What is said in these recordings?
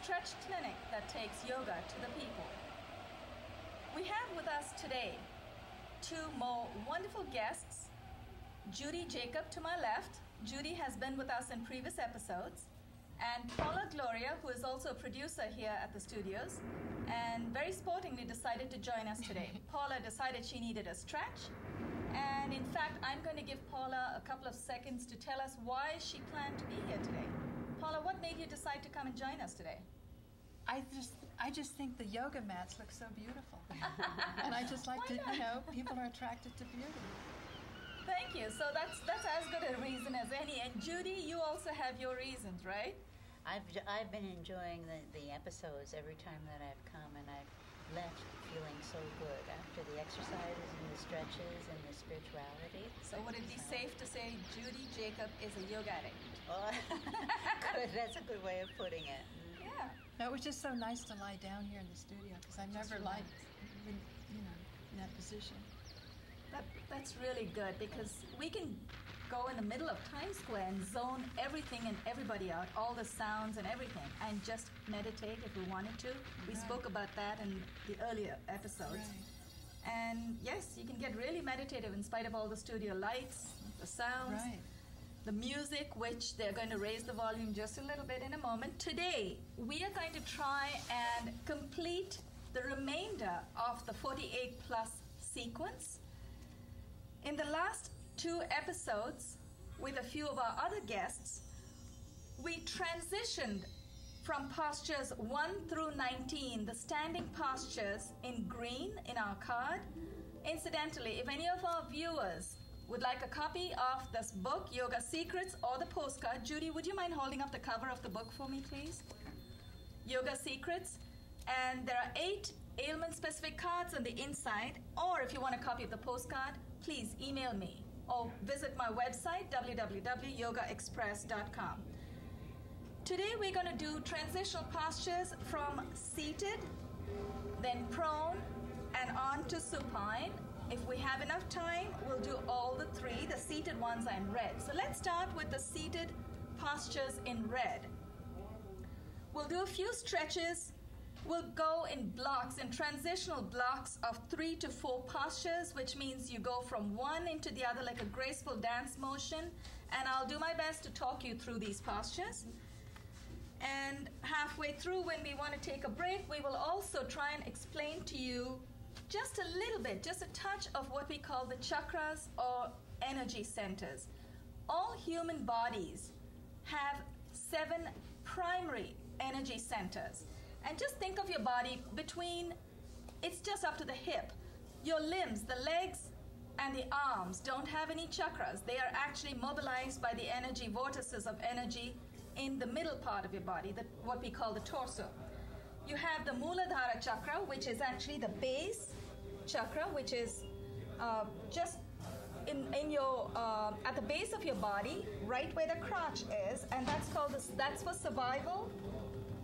stretch clinic that takes yoga to the people. We have with us today two more wonderful guests. Judy Jacob to my left. Judy has been with us in previous episodes. And Paula Gloria, who is also a producer here at the studios, and very sportingly decided to join us today. Paula decided she needed a stretch. And in fact, I'm going to give Paula a couple of seconds to tell us why she planned to be here today. Paula, what made you decide to come and join us today? I just think the yoga mats look so beautiful. And I just like to, people are attracted to beauty. Thank you. So that's as good a reason as any. And Judy, you also have your reasons, right? I've been enjoying the episodes every time that I've come, and I've left feeling so good after the exercises and the stretches and the spirituality. So would it be safe to say Judy Jacob is a yoga addict? Oh, good. That's a good way of putting it. Yeah. No, it was just so nice to lie down here in the studio because I've never liked, in that position. That's really good because we can go in the middle of Times Square and zone everything and everybody out, all the sounds and everything, and just meditate if we wanted to. We spoke about that in the earlier episodes. Right. And yes, you can get really meditative in spite of all the studio lights, the sounds, the music, which they're going to raise the volume just a little bit in a moment. Today, we are going to try and complete the remainder of the 48 plus sequence. In the last two episodes, with a few of our other guests, we transitioned from postures 1 through 19, the standing postures in green in our card. Incidentally, if any of our viewers would like a copy of this book, Yoga Secrets, or the postcard, Judy, would you mind holding up the cover of the book for me, please? Yoga Secrets. And there are 8 ailment-specific cards on the inside, or if you want a copy of the postcard, please email me or visit my website, www.yogaexpress.com. Today we're going to do transitional postures from seated, then prone, and on to supine. If we have enough time, we'll do all the 3. The seated ones are in red. So let's start with the seated postures in red. We'll do a few stretches. We'll go in blocks, in transitional blocks of 3 to 4 postures, which means you go from one into the other like a graceful dance motion. And I'll do my best to talk you through these postures. And halfway through, when we want to take a break, we will also try and explain to you just a little bit, just a touch of what we call the chakras or energy centers. All human bodies have 7 primary energy centers. And just think of your body between, it's just up to the hip. Your limbs, the legs and the arms don't have any chakras. They are actually mobilized by the energy vortices of energy in the middle part of your body, what we call the torso. You have the Muladhara chakra, which is actually the base chakra, which is just in your at the base of your body, right where the crotch is, and that's for survival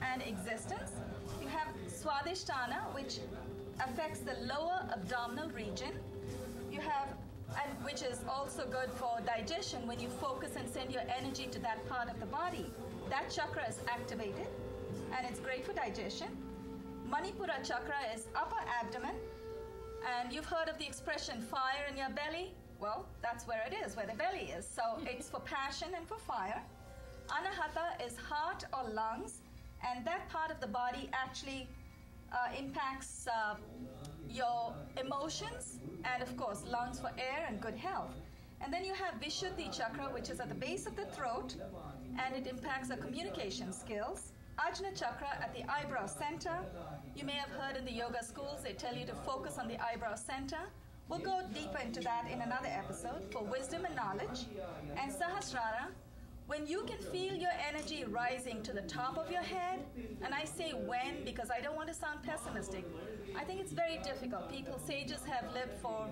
and existence. You have Swadhisthana, which affects the lower abdominal region. You have, and which is also good for digestion when you focus and send your energy to that part of the body. That chakra is activated, and it's great for digestion. Manipura chakra is upper abdomen, and you've heard of the expression fire in your belly. Well, that's where it is, where the belly is. So it's for passion and for fire. Anahata is heart or lungs, and that part of the body actually impacts your emotions, and of course lungs for air and good health. And then you have Vishuddhi chakra, which is at the base of the throat, and it impacts our communication skills. Ajna chakra at the eyebrow center. You may have heard in the yoga schools, they tell you to focus on the eyebrow center. We'll go deeper into that in another episode for wisdom and knowledge. And Sahasrara, when you can feel your energy rising to the top of your head, and I say when because I don't want to sound pessimistic. I think it's very difficult. People, sages have lived for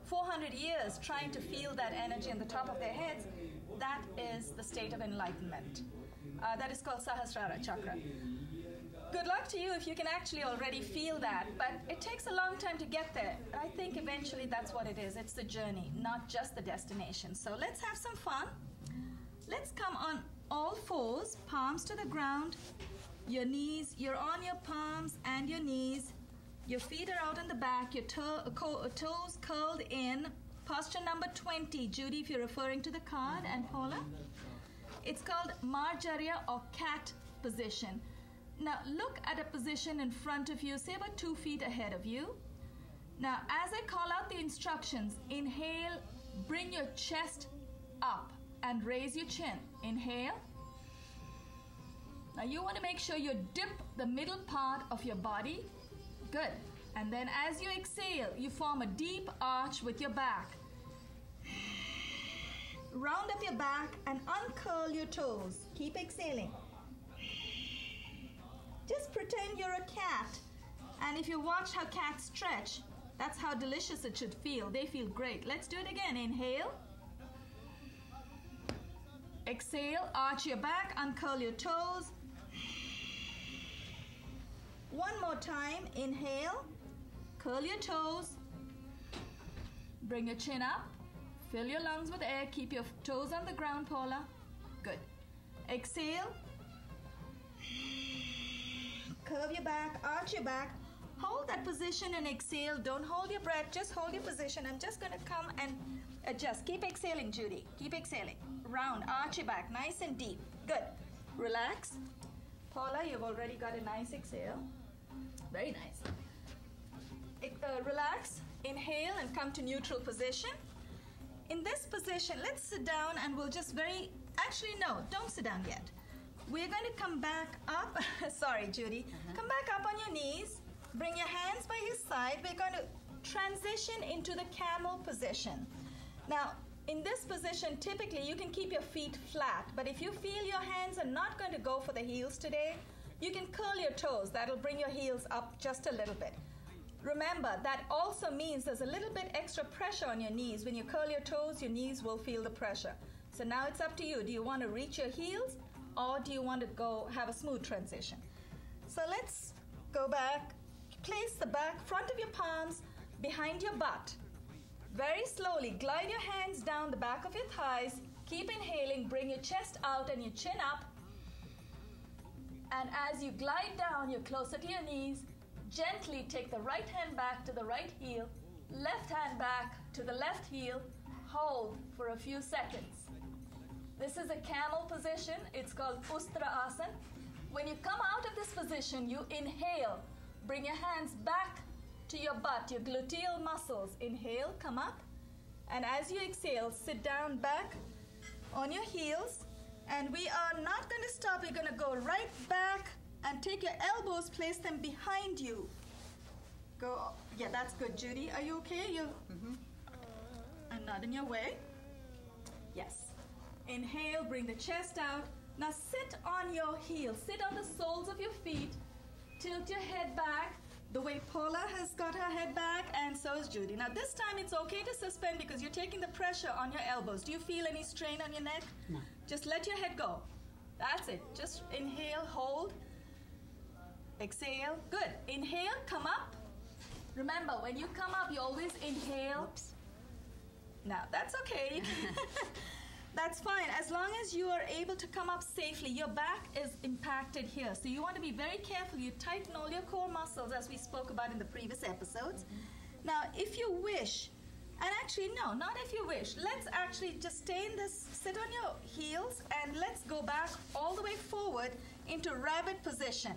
400 years trying to feel that energy on the top of their heads. That is the state of enlightenment. That is called Sahasrara chakra. Good luck to you if you can actually already feel that, but it takes a long time to get there. I think eventually that's what it is. It's the journey, not just the destination. So let's have some fun. Let's come on all fours, palms to the ground, Your knees, you're on your palms and your knees. Your feet are out on the back, your toes curled in. Posture number 20, Judy, if you're referring to the card, and Paula. It's called Marjarya or cat position. Now look at a position in front of you, say about 2 feet ahead of you. Now as I call out the instructions, inhale, bring your chest up and raise your chin. Inhale. Now you want to make sure you dip the middle part of your body. Good. And then as you exhale, you form a deep arch with your back. Round up your back and uncurl your toes. Keep exhaling. Just pretend you're a cat. And if you watch how cats stretch, that's how delicious it should feel. They feel great. Let's do it again. Inhale. Exhale, arch your back, uncurl your toes. One more time. Inhale. Curl your toes. Bring your chin up. Fill your lungs with air. Keep your toes on the ground, Paula. Good. Exhale. Curve your back, arch your back. Hold that position and exhale. Don't hold your breath. Just hold your position. I'm just going to come and adjust. Keep exhaling, Judy. Keep exhaling. Round, arch your back. Nice and deep. Good. Relax. Paula, you've already got a nice exhale. Very nice. Relax. Inhale and come to neutral position. In this position, let's sit down and we'll just actually, no, don't sit down yet. We're going to come back up. Sorry, Judy. Come back up on your knees. Bring your hands by your side. We're going to transition into the camel position. Now, in this position, typically you can keep your feet flat, but if you feel your hands are not going to go for the heels today, you can curl your toes. That'll bring your heels up just a little bit. Remember, that also means there's a little bit extra pressure on your knees. When you curl your toes, your knees will feel the pressure. So now it's up to you. Do you want to reach your heels or do you want to go have a smooth transition? So let's go back. Place the front of your palms behind your butt. Very slowly, glide your hands down the back of your thighs. Keep inhaling, bring your chest out and your chin up. And as you glide down, you're closer to your knees. Gently take the right hand back to the right heel, left hand back to the left heel. Hold for a few seconds. This is a camel position. It's called Ustrasana. When you come out of this position, you inhale. Bring your hands back to your butt, your gluteal muscles. Inhale, come up. And as you exhale, sit down back on your heels. And we are not going to stop. We're going to go right back and take your elbows, place them behind you. Go. Yeah, that's good, Judy. Are you okay? I'm not in your way. Yes. Inhale, bring the chest out. Now sit on your heels. Sit on the soles of your feet. Tilt your head back the way Paula has got her head back, and so is Judy. Now this time it's okay to suspend because you're taking the pressure on your elbows. Do you feel any strain on your neck? No. Just let your head go. That's it. Just inhale, hold. Exhale. Good. Inhale, come up. Remember, when you come up, you always inhale. Oops. Now, that's okay. That's fine. As long as you are able to come up safely, your back is impacted here. So you want to be very careful. You tighten all your core muscles, as we spoke about in the previous episodes. Now, if you wish, and actually, no, not if you wish. Let's actually just stay in this, sit on your heels, and let's go back all the way forward into rabbit position.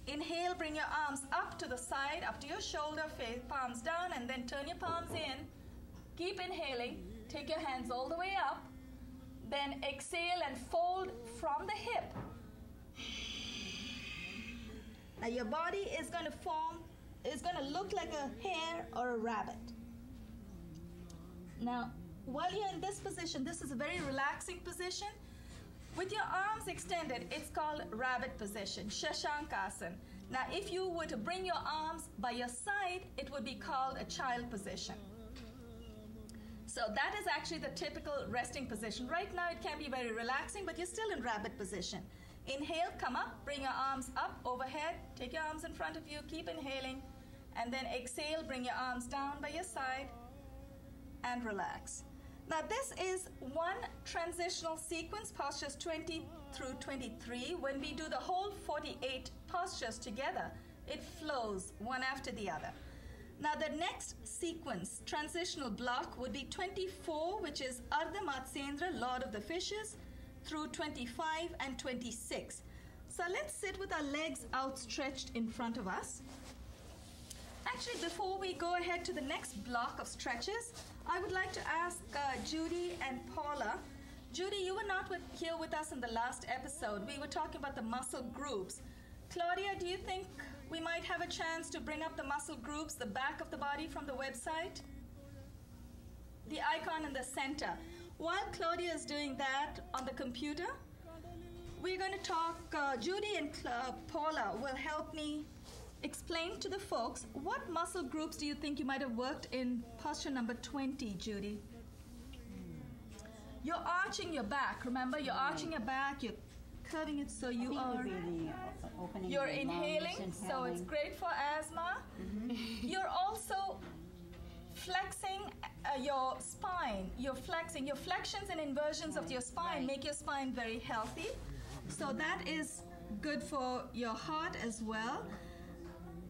Inhale, bring your arms up to the side, up to your shoulder, face palms down, and then turn your palms in. Keep inhaling. Take your hands all the way up. Then exhale and fold from the hip. Now your body is going to look like a hare or a rabbit. Now, while you're in this position, this is a very relaxing position. With your arms extended, it's called rabbit position, Shashankasana. Now, if you were to bring your arms by your side, it would be called a child position. So that is actually the typical resting position. Right now, it can be very relaxing, but you're still in rabbit position. Inhale, come up, bring your arms up overhead, take your arms in front of you, keep inhaling, and then exhale, bring your arms down by your side, and relax. Now this is one transitional sequence, postures 20 through 23, when we do the whole 48 postures together, it flows one after the other. Now the next sequence, transitional block, would be 24, which is Ardha Matsyendra, Lord of the Fishes, through 25 and 26. So let's sit with our legs outstretched in front of us. Actually, before we go ahead to the next block of stretches, I would like to ask Judy and Paula. Judy, you were not here with us in the last episode. We were talking about the muscle groups. Gloria, do you think we might have a chance to bring up the muscle groups, the back of the body from the website? The icon in the center. While Claudia is doing that on the computer, we're going to talk, Judy and Paula will help me explain to the folks what muscle groups do you think you might have worked in posture number 20, Judy? You're arching your back, remember? You're arching your back, you're curving it so you are... Opening you're the inhaling, lungs, so it's great for asthma. You're also flexing your spine. You're flexing. Your flexions and inversions of your spine make your spine very healthy. So that is good for your heart as well.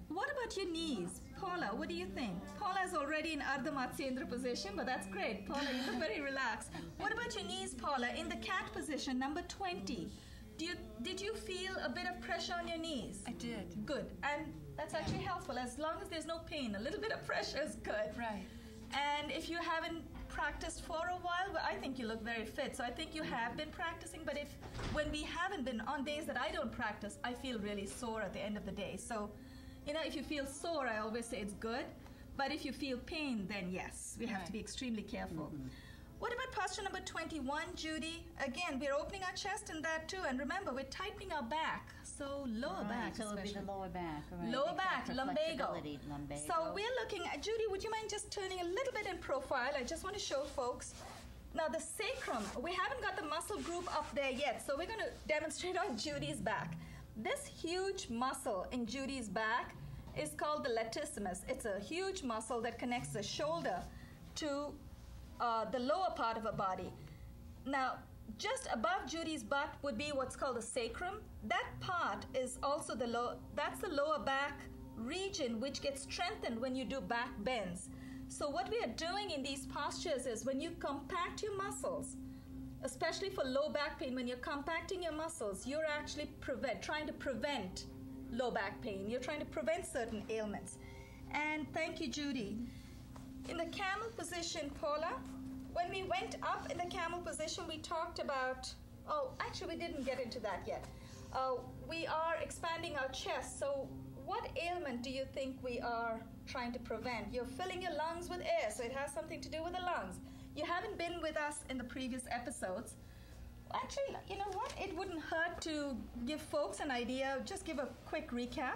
What about your knees? Paula, what do you think? Paula is already in Ardha Matsyendra position, but that's great. Paula, you look very relaxed. What about your knees, Paula? In the cat position, number 20. Did you feel a bit of pressure on your knees? I did. Good. And that's actually helpful. As long as there's no pain, a little bit of pressure is good. Right. And if you haven't practiced for a while, well, I think you look very fit. So I think you have been practicing. But when we haven't been, on days that I don't practice, I feel really sore at the end of the day. So, if you feel sore, I always say it's good. But if you feel pain, then yes, we have to be extremely careful. What about posture number 21, Judy? Again, we're opening our chest in that too. And remember, we're tightening our back. So lower back, so it would be the lower back. Right? Lower back, lumbago. Lumbago. So we're looking at, Judy, would you mind just turning a little bit in profile? I just want to show folks. Now the sacrum, we haven't got the muscle group up there yet. So we're going to demonstrate on Judy's back. This huge muscle in Judy's back is called the latissimus. It's a huge muscle that connects the shoulder to the lower part of her body. Now, just above Judy's butt would be what's called the sacrum. That part is also that's the lower back region, which gets strengthened when you do back bends. So what we are doing in these postures is when you compact your muscles, especially for low back pain, when you're compacting your muscles, you're actually trying to prevent low back pain. You're trying to prevent certain ailments. And thank you, Judy. In the camel position, Paula, when we went up in the camel position, we talked about, actually we didn't get into that yet. We are expanding our chest. So what ailment do you think we are trying to prevent? You're filling your lungs with air, so it has something to do with the lungs. You haven't been with us in the previous episodes. Actually, you know what? It wouldn't hurt to give folks an idea, just give a quick recap.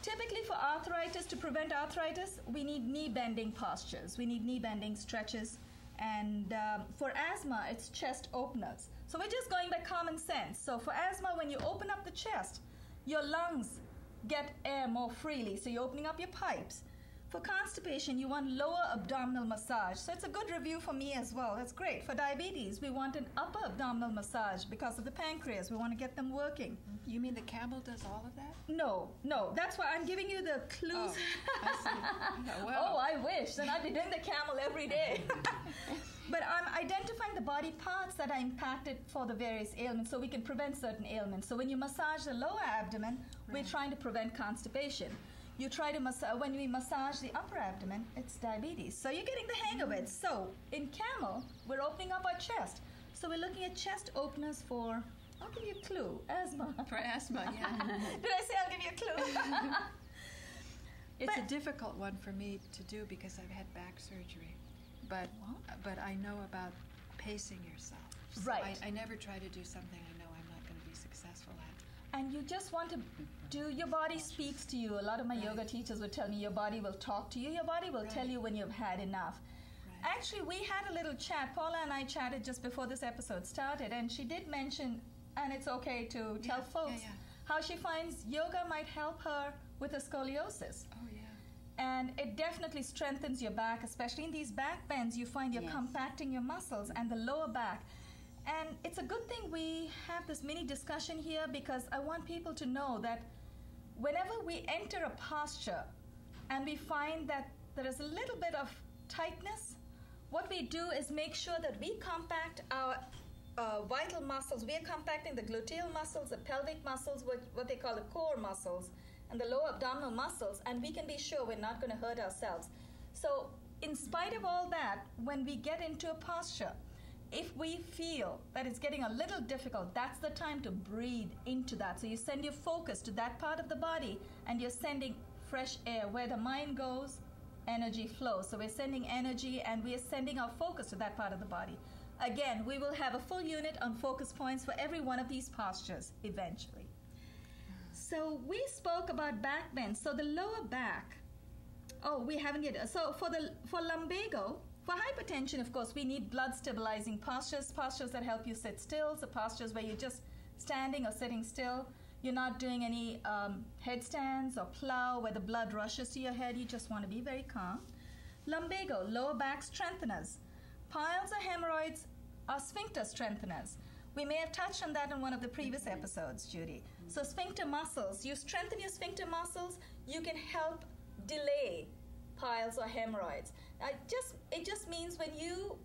Typically for arthritis, to prevent arthritis, we need knee bending postures. We need knee bending stretches. And for asthma, it's chest openers. So we're just going by common sense. So for asthma, when you open up the chest, your lungs get air more freely. So you're opening up your pipes. For constipation, you want lower abdominal massage. So it's a good review for me as well. That's great. For diabetes, we want an upper abdominal massage because of the pancreas. We want to get them working. You mean the camel does all of that? No. That's why I'm giving you the clues. Oh, I see. No, well. Oh, I wish. Then I'd be doing the camel every day. But I'm identifying the body parts that are impacted for the various ailments so we can prevent certain ailments. So when you massage the lower abdomen, we're trying to prevent constipation. You try to when we massage the upper abdomen, it's diabetes. So you're getting the hang of it. So in camel, we're opening up our chest. So we're looking at chest openers for, I'll give you a clue, asthma. For asthma, yeah. Did I say I'll give you a clue? It's a difficult one for me to do because I've had back surgery. But I know about pacing yourself. So Right. I never try to do something I know I'm not going to be successful at. And you just want to your body speaks to you. A lot of my yoga teachers would tell me your body will talk to you. Your body will tell you when you've had enough. Right. Actually, we had a little chat. Paula and I chatted just before this episode started, and she did mention, and it's okay to tell folks, how she finds yoga might help her with a scoliosis. Oh, yeah. And it definitely strengthens your back, especially in these back bends. You find you're compacting your muscles and the lower back. And it's a good thing we have this mini discussion here, because I want people to know that whenever we enter a posture and we find that there is a little bit of tightness, what we do is make sure that we compact our vital muscles. We are compacting the gluteal muscles, the pelvic muscles, what they call the core muscles, and the lower abdominal muscles, and we can be sure we're not going to hurt ourselves. So in spite of all that, when we get into a posture, if we feel that it's getting a little difficult, that's the time to breathe into that. So you send your focus to that part of the body, and you're sending fresh air. Where the mind goes, energy flows. So we're sending energy, and we are sending our focus to that part of the body. Again, we will have a full unit on focus points for every one of these postures eventually. So we spoke about back bend. So the lower back. Oh, we haven't yet. So for lumbago, for hypertension, of course, we need blood stabilizing postures that help you sit still, so postures where you're just standing or sitting still. You're not doing any headstands or plow where the blood rushes to your head. You just want to be very calm. Lumbago, lower back strengtheners. Piles or hemorrhoids are sphincter strengtheners. We may have touched on that in one of the previous episodes, Judy. So sphincter muscles, you strengthen your sphincter muscles, you can help delay piles or hemorrhoids. It just means when you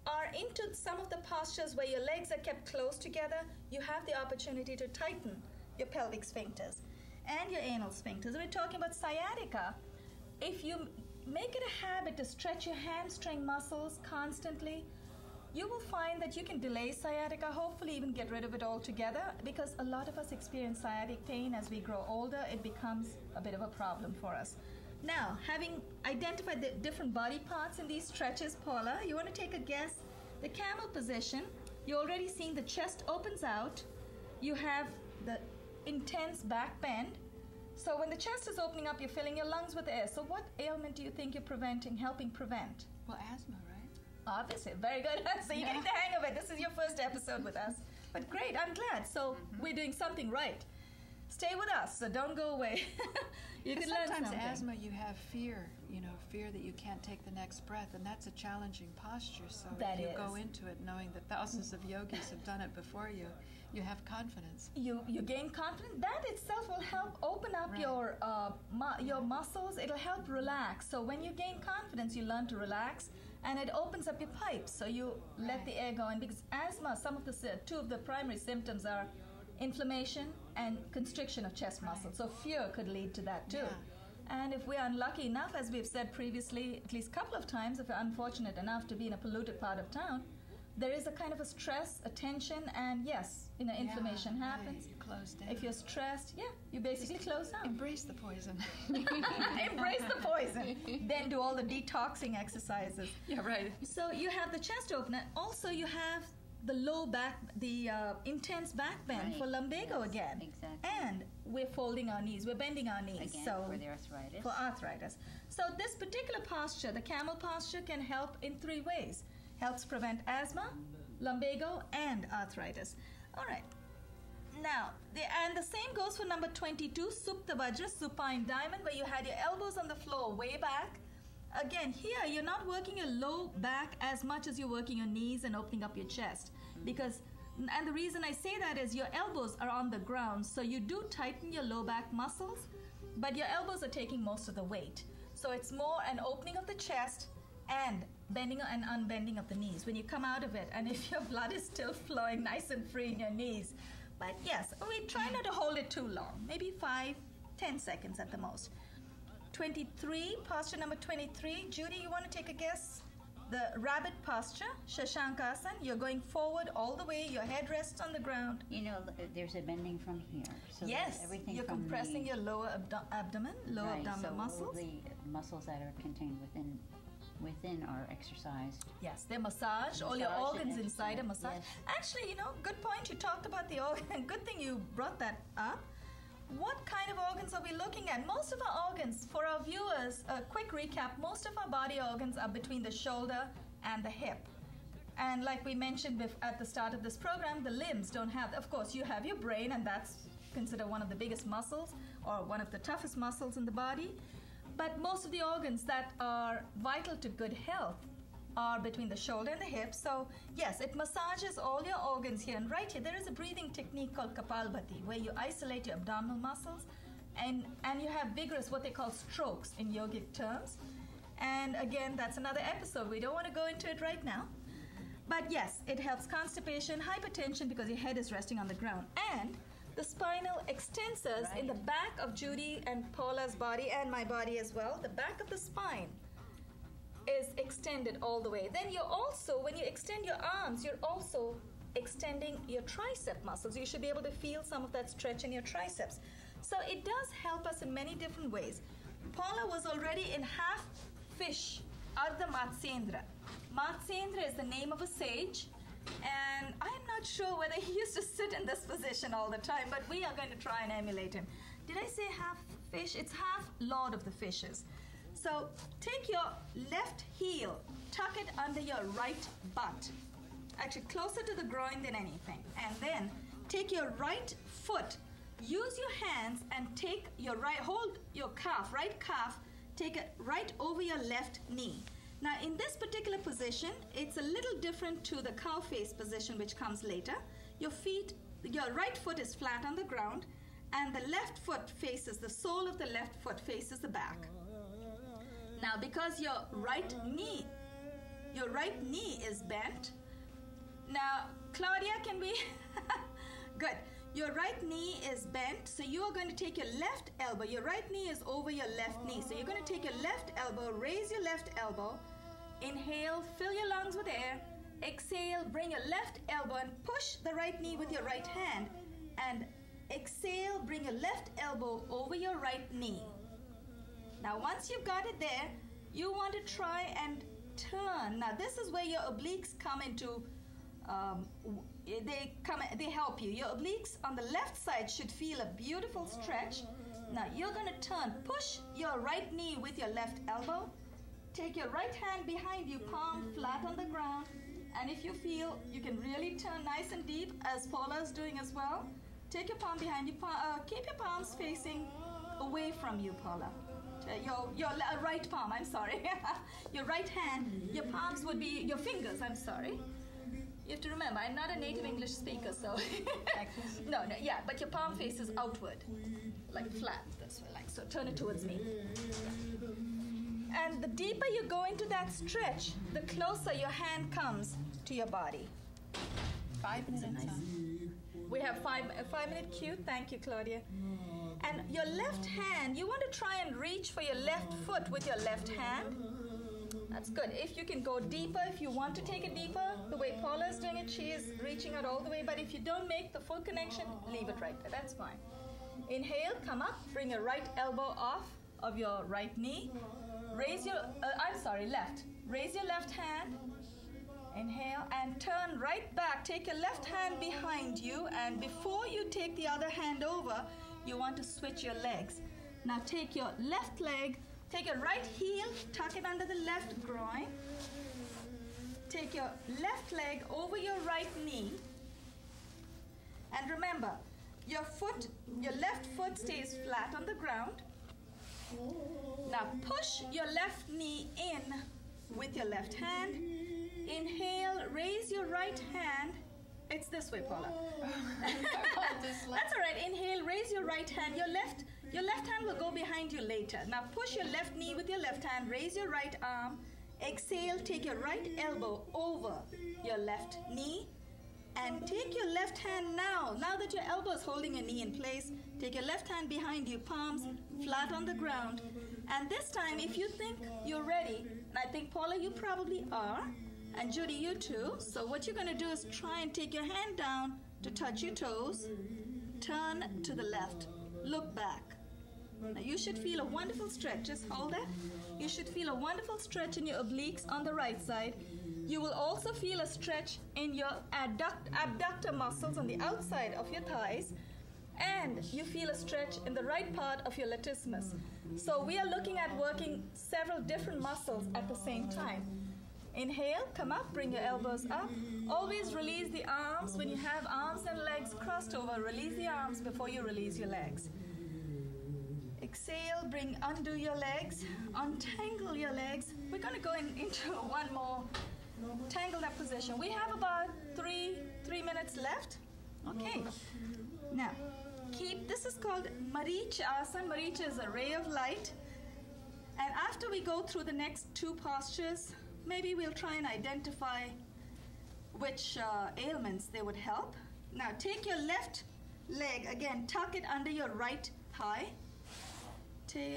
are into some of the postures where your legs are kept close together, you have the opportunity to tighten your pelvic sphincters and your anal sphincters. We're talking about sciatica. If you make it a habit to stretch your hamstring muscles constantly, you will find that you can delay sciatica, hopefully even get rid of it altogether, because a lot of us experience sciatic pain as we grow older. It becomes a bit of a problem for us. Now, having identified the different body parts in these stretches, Paula, you want to take a guess? The camel position, you're already seeing the chest opens out. You have the intense back bend. So when the chest is opening up, you're filling your lungs with air. So what ailment do you think you're helping prevent? Well, asthma, right? Obviously, very good. So you're getting the hang of it. This is your first episode with us. But great, I'm glad. So we're doing something right. Stay with us, so don't go away. You can learn something. Sometimes asthma, you have fear that you can't take the next breath, and that's a challenging posture. So if you go into it knowing that thousands of yogis have done it before you, you have confidence. You gain confidence. That itself will help open up your muscles. It'll help relax. So when you gain confidence, you learn to relax, and it opens up your pipes. So you let the air go in, because asthma, two of the primary symptoms are inflammation and constriction of chest muscles. So fear could lead to that too. And if we're unlucky enough, as we've said previously, at least a couple of times, if we're unfortunate enough to be in a polluted part of town, there is a kind of a stress, a tension, and inflammation happens. You close down. If you're stressed, you basically close down. Embrace the poison. Embrace the poison. Then do all the detoxing exercises. Yeah, right. So you have the chest opener. Also, you have the low back, the intense back bend for lumbago again. Exactly. And we're folding our knees. We're bending our knees. Again, so for the arthritis. For arthritis. So this particular posture, the camel posture, can help in 3 ways. Helps prevent asthma, lumbago, and arthritis. All right. Now, the same goes for number 22, Supta Vajra, supine diamond, where you had your elbows on the floor way back. Again, here you're not working your low back as much as you're working your knees and opening up your chest. And the reason I say that is your elbows are on the ground, so you do tighten your low back muscles, but your elbows are taking most of the weight. So it's more an opening of the chest and bending and unbending of the knees when you come out of it. And if your blood is still flowing nice and free in your knees. But yes, we try not to hold it too long, maybe 5-10 seconds at the most. 23, posture number 23. Judy, you want to take a guess? The rabbit posture, Shashankasana. You're going forward all the way. Your head rests on the ground. There's a bending from here. So yes, everything you're from compressing your lower abdomen, lower abdominal muscles. All the muscles that are contained within are exercised. Yes, they're massaged. All your organs inside are massaged. Yes. Actually, good point. You talked about the organ. Good thing you brought that up. What kind of organs are we looking at? Most of our organs, for our viewers, a quick recap, most of our body organs are between the shoulder and the hip. And like we mentioned at the start of this program, the limbs don't have, of course, you have your brain, and that's considered one of the biggest muscles or one of the toughest muscles in the body. But most of the organs that are vital to good health are between the shoulder and the hip. So yes, it massages all your organs here. And right here, there is a breathing technique called Kapalbhati, where you isolate your abdominal muscles and you have vigorous, what they call strokes in yogic terms. And again, that's another episode. We don't want to go into it right now. But yes, it helps constipation, hypertension, because your head is resting on the ground. And the spinal extensors in the back of Judy and Paula's body and my body as well, the back of the spine is extended all the way. Then you're also, when you extend your arms, you're also extending your tricep muscles. You should be able to feel some of that stretch in your triceps. So it does help us in many different ways. Paula was already in half fish, Ardha Matsyendra. Matsyendra is the name of a sage, and I'm not sure whether he used to sit in this position all the time, but we are going to try and emulate him. Did I say half fish? It's half Lord of the Fishes. So take your left heel, tuck it under your right butt, actually closer to the groin than anything, and then take your right foot, use your hands and take your right, hold your calf, right calf, take it right over your left knee. Now in this particular position, it's a little different to the cow face position, which comes later. Your right foot is flat on the ground, and the left foot faces, the sole of the left foot faces the back. Now because your right knee is bent. Now Claudia, can we? Good. Your right knee is bent, so you are going to take your left elbow. Your right knee is over your left knee. So you're going to take your left elbow, raise your left elbow, inhale, fill your lungs with air, exhale, bring your left elbow and push the right knee with your right hand, and exhale, bring your left elbow over your right knee. Now once you've got it there, you want to try and turn. Now this is where your obliques come into they help you. Your obliques on the left side should feel a beautiful stretch. Now you're going to turn, push your right knee with your left elbow, take your right hand behind you, palm flat on the ground, and if you feel, you can really turn nice and deep, as Paula is doing as well. Take your palm behind you, keep your palms facing away from you, Paula. Your right palm, I'm sorry. Your right hand, your palms would be your fingers, I'm sorry. You have to remember, I'm not a native English speaker, so... No, yeah, but your palm faces outward, like flat, this way, like so. Turn it towards me. Yeah. And the deeper you go into that stretch, the closer your hand comes to your body. 5 minutes. We have a 5-minute cue. Thank you, Claudia. And your left hand, you want to try and reach for your left foot with your left hand. That's good. If you can go deeper, if you want to take it deeper, the way Paula is doing it, she is reaching out all the way. But if you don't make the full connection, leave it right there. That's fine. Inhale, come up, bring your right elbow off of your right knee. Raise your, left. Raise your left hand. Inhale and turn right back. Take your left hand behind you, and before you take the other hand over, you want to switch your legs. Now take your left leg, take your right heel, tuck it under the left groin. Take your left leg over your right knee. And remember, your left foot stays flat on the ground. Now push your left knee in with your left hand. Inhale, raise your right hand. It's this way, Paula. That's all right. Inhale, raise your right hand. Your left hand will go behind you later. Now push your left knee with your left hand. Raise your right arm. Exhale, take your right elbow over your left knee. And take your left hand now that your elbow is holding your knee in place, take your left hand behind you, palms flat on the ground. And this time, if you think you're ready, and I think, Paula, you probably are, and Judy, you too. So what you're going to do is try and take your hand down to touch your toes. Turn to the left. Look back. Now you should feel a wonderful stretch. Just hold it. You should feel a wonderful stretch in your obliques on the right side. You will also feel a stretch in your abductor muscles on the outside of your thighs. And you feel a stretch in the right part of your latissimus. So we are looking at working several different muscles at the same time. Inhale, come up, bring your elbows up. Always release the arms. When you have arms and legs crossed over, release the arms before you release your legs. exhale, undo your legs, untangle your legs. We're going to go into one more tangled up position. We have about three minutes left. Okay. Now, this is called Maricha Asana. Maricha is a ray of light. And after we go through the next two postures, maybe we'll try and identify which ailments they would help. Now, take your left leg, again, tuck it under your right thigh.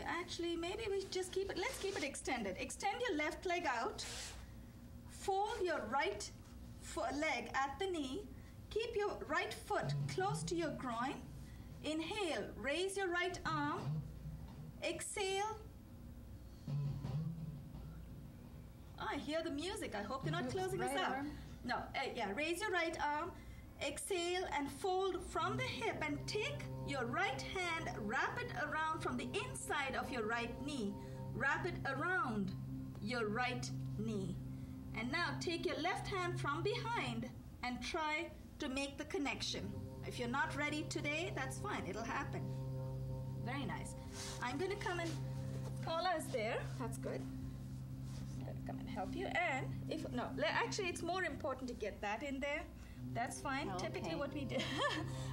Actually, maybe we just let's keep it extended. Extend your left leg out. Fold your right leg at the knee. Keep your right foot close to your groin. Inhale, raise your right arm. Exhale. I hear the music. I hope you're not closing this out. No, raise your right arm. Exhale and fold from the hip and take your right hand, wrap it around from the inside of your right knee. Wrap it around your right knee. And now take your left hand from behind and try to make the connection. If you're not ready today, that's fine. It'll happen. Very nice. I'm going to come in. Paula is there. That's good. I'm going to come and help you. And actually, it's more important to get that in there. That's fine. Okay. Typically what we do.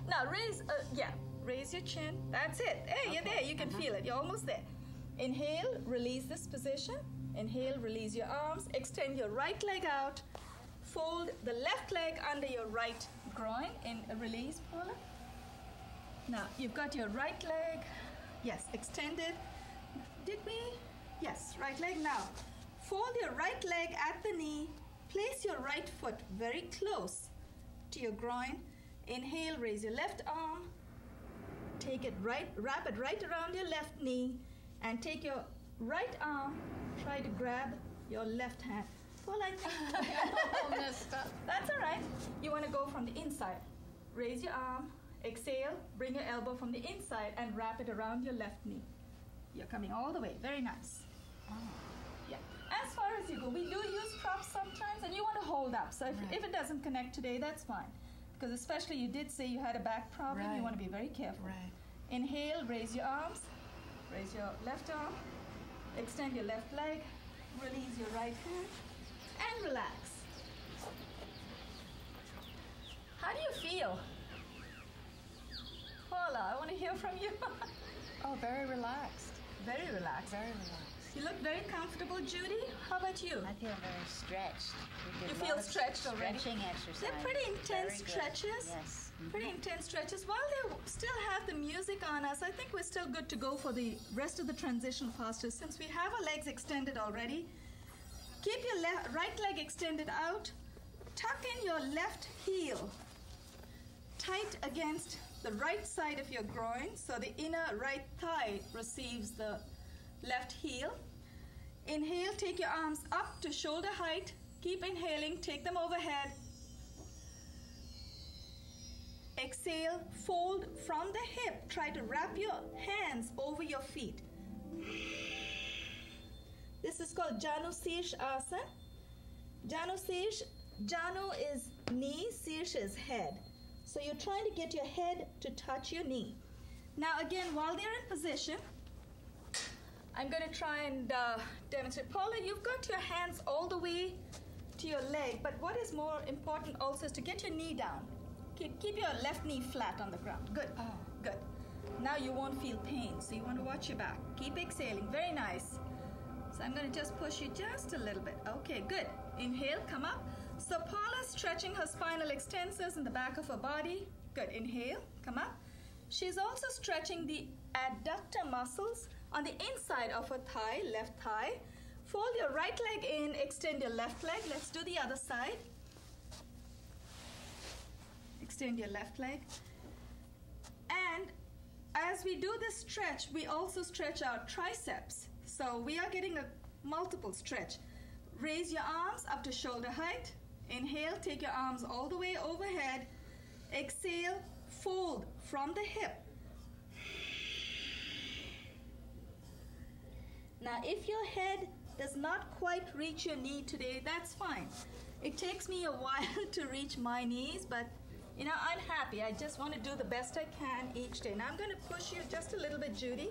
Now raise your chin. That's it. Hey, you're there. You can feel it. You're almost there. Inhale, release this position. Inhale, release your arms. Extend your right leg out. Fold the left leg under your right groin. Release, Paula. Now, you've got your right leg. Yes, extended. Did we? Yes, right leg. Now, fold your right leg at the knee. Place your right foot very close to your groin. Inhale, raise your left arm. Take it wrap it right around your left knee. And take your right arm, try to grab your left hand. Well, I think all messed up. That's all right. You want to go from the inside. Raise your arm, exhale, bring your elbow from the inside and wrap it around your left knee. You're coming all the way. Very nice. Oh. Yeah. As far as you go, we do use props sometimes, and you want to hold up. So if it doesn't connect today, that's fine. Because especially you did say you had a back problem. You want to be very careful. Right. Inhale, raise your arms. Raise your left arm. Extend your left leg. Release your right hand. And relax. How do you feel? Paula, I want to hear from you. Oh, very relaxed. Very relaxed. Very relaxed. You look very comfortable, Judy. How about you? I feel very stretched. You feel stretched already? Stretching exercise. They're pretty intense stretches. Yes. Mm-hmm. Pretty intense stretches. While they still have the music on us, I think we're still good to go for the rest of the transitional postures. Since we have our legs extended already, keep your right leg extended out. Tuck in your left heel tight against the right side of your groin, so the inner right thigh receives the left heel. Inhale, take your arms up to shoulder height. Keep inhaling, take them overhead. Exhale, fold from the hip. Try to wrap your hands over your feet. This is called Janu Sirsh Asana. Janu is knee, Sirsh is head. So you're trying to get your head to touch your knee. Now again, while they're in position, I'm going to try and demonstrate. Paula, you've got your hands all the way to your leg, but what is more important also is to get your knee down. Keep your left knee flat on the ground. Good. Oh, good. Now you won't feel pain, so you want to watch your back. Keep exhaling. Very nice. So I'm going to just push you just a little bit. Okay, good. Inhale, come up. So Paula's stretching her spinal extensors in the back of her body. Good. Inhale, come up. She's also stretching the adductor muscles on the inside of her thigh, left thigh. Fold your right leg in, extend your left leg. Let's do the other side. Extend your left leg. And as we do this stretch, we also stretch our triceps. So we are getting a multiple stretch. Raise your arms up to shoulder height. Inhale, take your arms all the way overhead. Exhale, fold from the hip. Now, if your head does not quite reach your knee today, that's fine. It takes me a while to reach my knees, but you know, I'm happy. I just want to do the best I can each day. Now I'm going to push you just a little bit, Judy.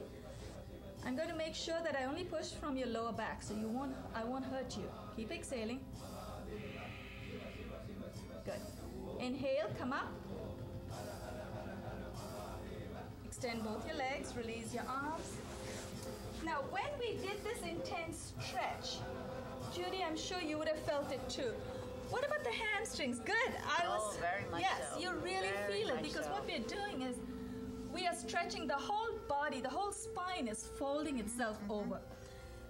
I'm going to make sure that I only push from your lower back, so I won't hurt you. Keep exhaling. Good. Inhale, come up. Extend both your legs, release your arms. Now, when we did this intense stretch, Judy, I'm sure you would have felt it too. What about the hamstrings? Good. Very much yes, so. you really Very feel it, much because so. what we're doing is we are stretching the whole body, the whole spine is folding itself over.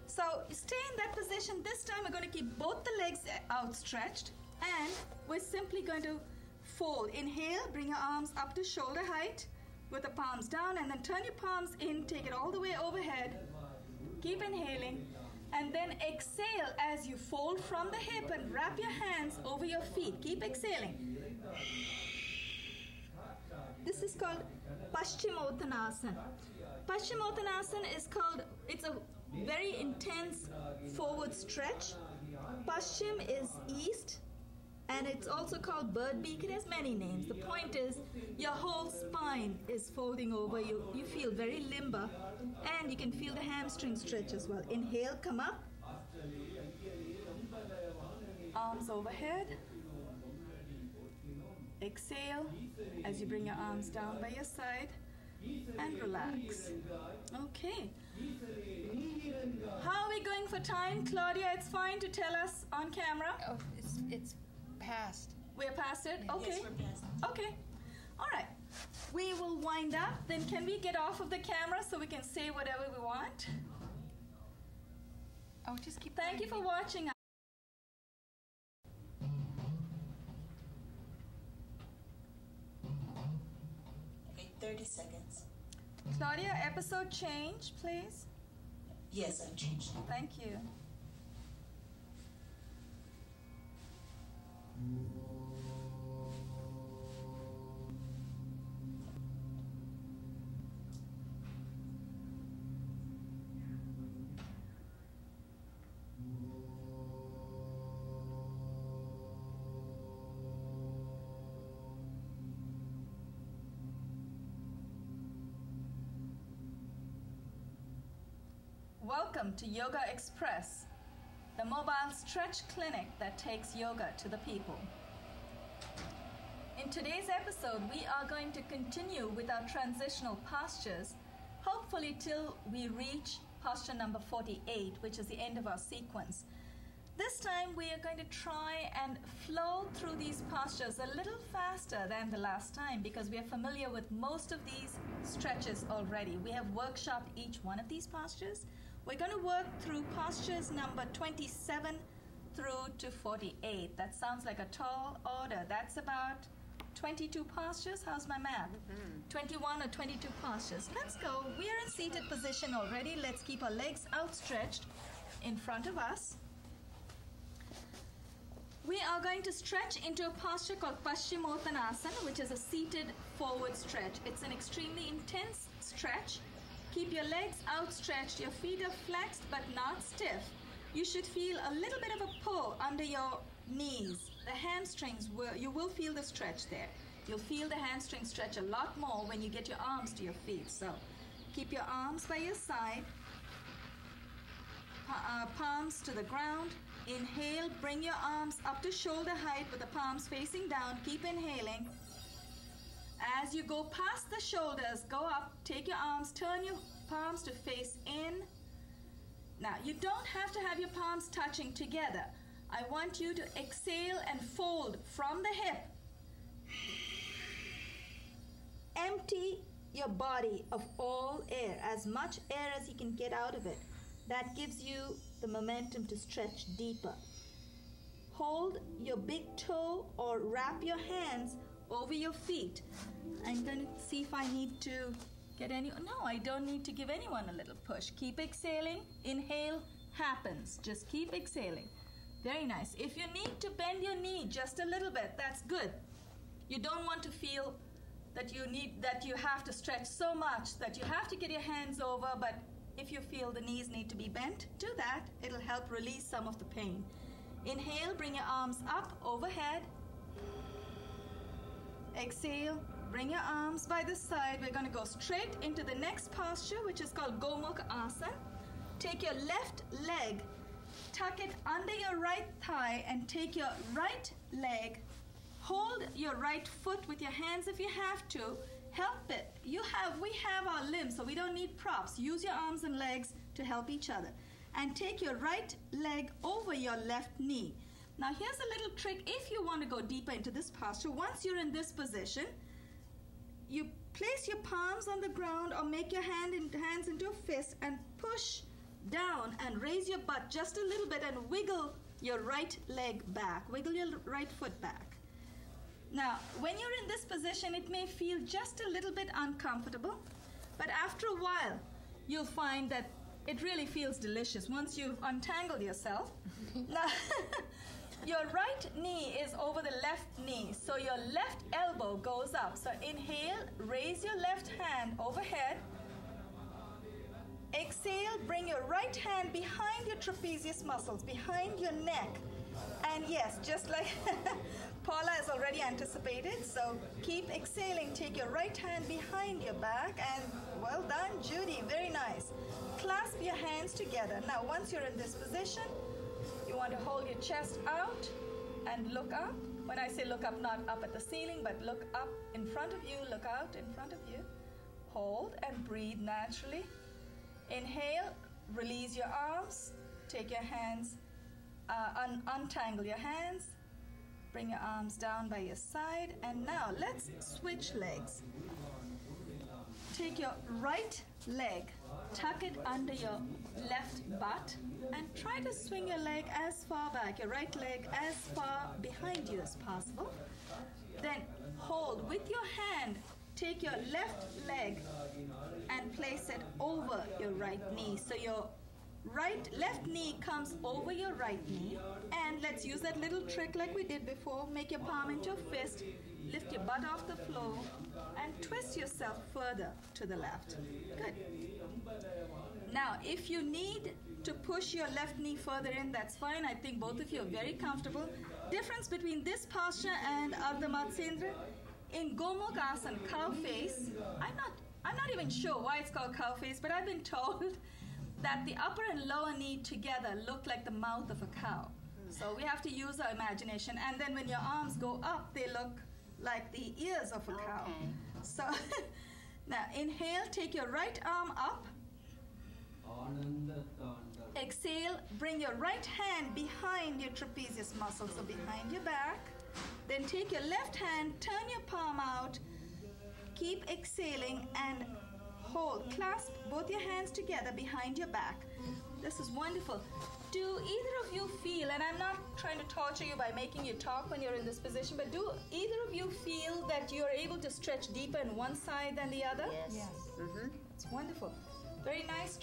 So stay in that position. This time we're going to keep both the legs outstretched, and we're simply going to fold. Inhale, bring your arms up to shoulder height with the palms down, and then turn your palms in, take it all the way overhead. Keep inhaling, and then exhale as you fold from the hip and wrap your hands over your feet. Keep exhaling. This is called Paschimottanasana. Paschimottanasana is called, it's a very intense forward stretch. Paschim is east, and it's also called bird beak. It has many names. The point is, your whole spine is folding over. You feel very limber, and you can feel the hamstring stretch as well. Inhale, come up. Arms overhead. Exhale as you bring your arms down by your side, and relax. Okay. How are we going for time, Claudia? It's fine to tell us on camera. Oh, it's past. We're past it? Okay. Yes, we're past. Okay. All right. We will wind up. Then can we get off of the camera so we can say whatever we want? Oh, just keep Thank you for watching. Okay, 30 seconds. Claudia, episode change, please. Yes, I've changed. Thank you. Welcome to YogaXpress, the mobile stretch clinic that takes yoga to the people. In today's episode, we are going to continue with our transitional postures, hopefully till we reach posture number 48, which is the end of our sequence. This time we are going to try and flow through these postures a little faster than the last time, because we are familiar with most of these stretches already. We have workshopped each one of these postures. We're going to work through postures number 27 through to 48. That sounds like a tall order. That's about 22 postures. How's my math? 21 or 22 postures. Let's go. We are in seated position already. Let's keep our legs outstretched in front of us. We are going to stretch into a posture called Paschimottanasana, which is a seated forward stretch. It's an extremely intense stretch. Keep your legs outstretched. Your feet are flexed but not stiff. You should feel a little bit of a pull under your knees. The hamstrings, you will feel the stretch there. You'll feel the hamstring stretch a lot more when you get your arms to your feet. So keep your arms by your side, palms to the ground. Inhale, bring your arms up to shoulder height with the palms facing down. Keep inhaling. As you go past the shoulders, go up, take your arms, turn your palms to face in. Now, you don't have to have your palms touching together. I want you to exhale and fold from the hip. Empty your body of all air, as much air as you can get out of it. That gives you the momentum to stretch deeper. Hold your big toe or wrap your hands over your feet. I'm going to see if I need to get any. No, I don't need to give anyone a little push. Keep exhaling. Inhale happens. Just keep exhaling. Very nice. If you need to bend your knee just a little bit, that's good. You don't want to feel that you have to stretch so much that you have to get your hands over, but if you feel the knees need to be bent, do that. It'll help release some of the pain. Inhale, bring your arms up overhead. Exhale, bring your arms by the side. We're going to go straight into the next posture, which is called Asana. Take your left leg, tuck it under your right thigh, and take your right leg. Hold your right foot with your hands if you have to. Help it. We have our limbs, so we don't need props. Use your arms and legs to help each other. And take your right leg over your left knee. Now here's a little trick if you want to go deeper into this posture. Once you're in this position, you place your palms on the ground or make your hands into a fist and push down and raise your butt just a little bit and wiggle your right leg back. Wiggle your right foot back. Now, when you're in this position, it may feel just a little bit uncomfortable, but after a while, you'll find that it really feels delicious once you've untangled yourself. Now, your right knee is over the left knee, so your left elbow goes up. So inhale, raise your left hand overhead. Exhale, bring your right hand behind your trapezius muscles, behind your neck. And yes, just like Paula has already anticipated, so keep exhaling. Take your right hand behind your back, and well done, Judy, very nice. Clasp your hands together. Now, once you're in this position, you want to hold your chest out and look up. When I say look up, not up at the ceiling, but look up in front of you, look out in front of you. Hold and breathe naturally. Inhale, release your arms, take your hands, untangle your hands, bring your arms down by your side, and now let's switch legs. Take your right leg, tuck it under your left butt, and try to swing your leg as far back, your right leg as far behind you as possible. Then hold with your hand, take your left leg and place it over your right knee. So your left knee comes over your right knee, and let's use that little trick like we did before. Make your palm into a fist, lift your butt off the floor, and twist yourself further to the left. Good. Now, if you need to push your left knee further in, that's fine. I think both of you are very comfortable. Difference between this posture and Ardha Matsendra, in Asana, cow face, I'm not even sure why it's called cow face, but I've been told that the upper and lower knee together look like the mouth of a cow. So we have to use our imagination. And then when your arms go up, they look like the ears of a cow. Okay. So now inhale, take your right arm up. Exhale, bring your right hand behind your trapezius muscle, so behind your back. Then take your left hand, turn your palm out, keep exhaling and hold. Clasp both your hands together behind your back. This is wonderful. Do either of you feel, and I'm not trying to torture you by making you talk when you're in this position, but do either of you feel that you're able to stretch deeper in one side than the other? Yes. Mm-hmm. It's wonderful. Very nice.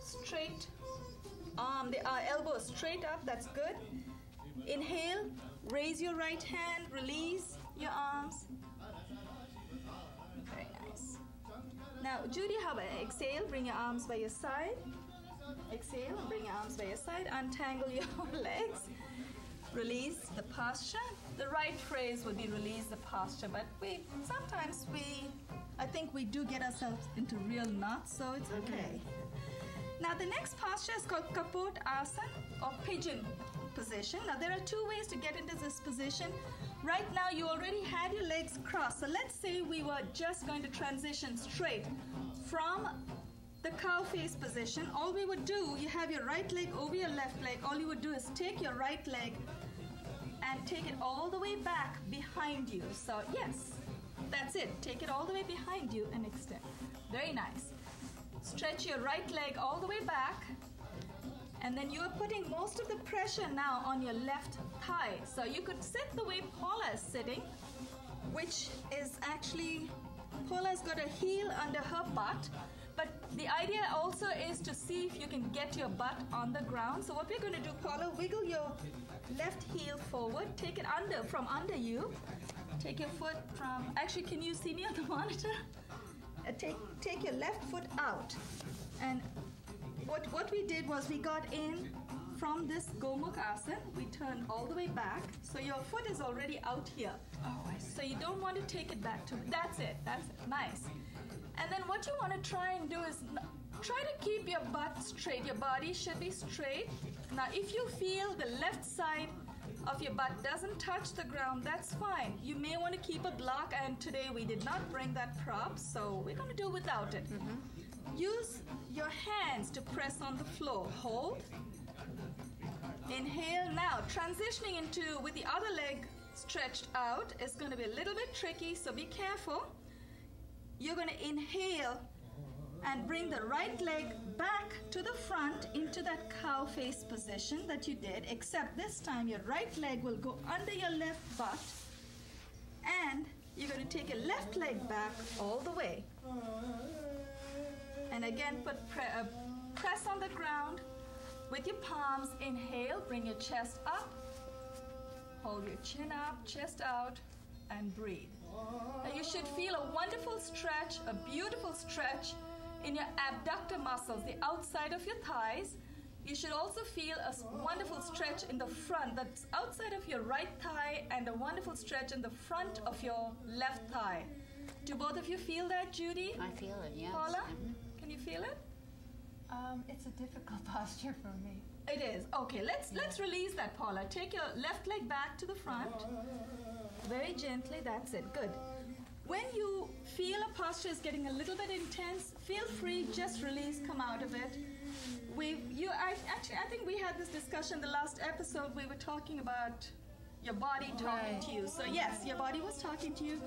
Straight arm, the elbow straight up, that's good. Inhale, raise your right hand, release your arms. Very nice. Now, Judy, how about exhale, bring your arms by your side. Exhale and bring your arms by your side. Untangle your legs. Release the posture. The right phrase would be release the posture, but I think we do get ourselves into real knots, so it's okay. Now the next posture is called Kapot Asana or pigeon position. Now there are two ways to get into this position. Right now you already had your legs crossed. So let's say we were just going to transition straight from the cow face position. All we would do, you have your right leg over your left leg. All you would do is take your right leg and take it all the way back behind you. So yes, that's it. Take it all the way behind you and extend. Very nice. Stretch your right leg all the way back, and then you are putting most of the pressure now on your left thigh. So you could sit the way Paula is sitting, which is actually, Paula's got a heel under her butt, but the idea also is to see if you can get your butt on the ground. So what we're going to do, Paula, wiggle your left heel forward, take it from under you, take your foot from, actually can you see me on the monitor? Take your left foot out, and what we did was we got in from this Gomukh Asana, we turn all the way back. So your foot is already out here. Oh, I see. So you don't want to take it back to, that's it. Nice. And then what you want to try and do is try to keep your butt straight. Your body should be straight. Now, if you feel the left side of your butt doesn't touch the ground, that's fine. You may want to keep a block, and today we did not bring that prop, so we're going to do without it. Use your hands to press on the floor. Hold. Inhale. Now, transitioning into with the other leg stretched out is going to be a little bit tricky, so be careful. You're going to inhale and bring the right leg back to the front into that cow face position that you did, except this time your right leg will go under your left butt, and you're going to take your left leg back all the way. And again, press on the ground with your palms. Inhale, bring your chest up, hold your chin up, chest out, and breathe. Now you should feel a wonderful stretch, a beautiful stretch in your abductor muscles, the outside of your thighs. You should also feel a wonderful stretch in the front, that's outside of your right thigh, and a wonderful stretch in the front of your left thigh. Do both of you feel that, Judy? I feel it, yes. Paula, can you feel it? It's a difficult posture for me. It is. Okay, let's release that, Paula. Take your left leg back to the front. Very gently, that's it. Good. When you feel a posture is getting a little bit intense, feel free, just release, come out of it. I think we had this discussion the last episode. We were talking about your body talking to you. So yes, your body was talking to you,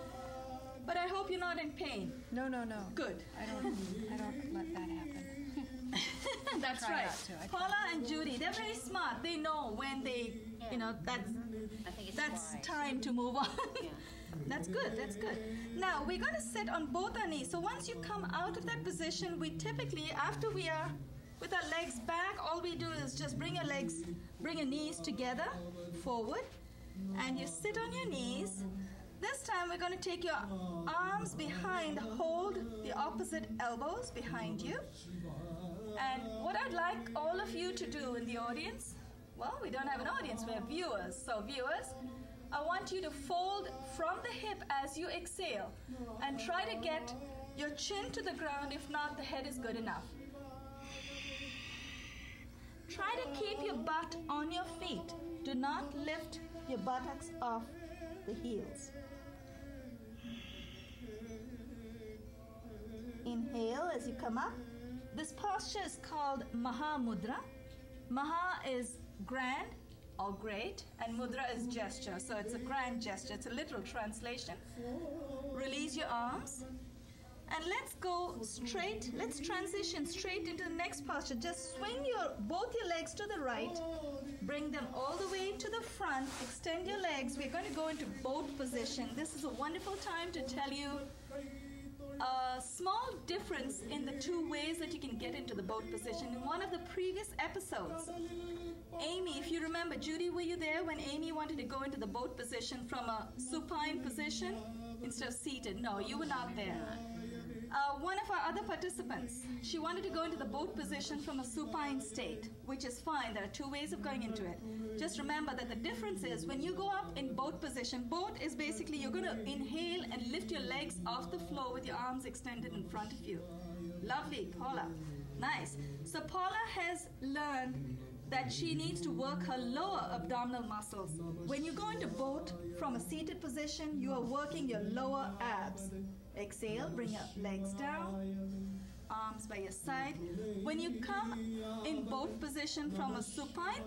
but I hope you're not in pain. No. Good. I don't let that happen. That's Try right. not to. Paula and Judy, they're very smart. They know when they, that's time to move on. Yeah. That's good. Now, we're going to sit on both our knees. So once you come out of that position, we typically, after we are with our legs back, all we do is just bring your knees together, forward, and you sit on your knees. This time, we're going to take your arms behind, hold the opposite elbows behind you. And what I'd like all of you to do in the audience, well, we don't have an audience, we have viewers. So viewers, I want you to fold from the hip as you exhale and try to get your chin to the ground. If not, the head is good enough. Try to keep your butt on your feet. Do not lift your buttocks off the heels. Inhale as you come up. This posture is called Maha Mudra. Maha is grand or great, and Mudra is gesture. So it's a grand gesture. It's a literal translation. Release your arms. And let's go straight. Let's transition straight into the next posture. Just swing both your legs to the right. Bring them all the way to the front. Extend your legs. We're going to go into boat position. This is a wonderful time to tell you a small difference in the two ways that you can get into the boat position. In one of the previous episodes, Amy, if you remember, Judy, were you there when Amy wanted to go into the boat position from a supine position instead of seated? No, you were not there. One of our other participants, she wanted to go into the boat position from a supine state, which is fine. There are two ways of going into it. Just remember that the difference is when you go up in boat position, boat is basically you're going to inhale and lift your legs off the floor with your arms extended in front of you. Lovely, Paula. Nice. So Paula has learned that she needs to work her lower abdominal muscles. When you go into boat from a seated position, you are working your lower abs. Exhale, bring your legs down, arms by your side. When you come in boat position from a supine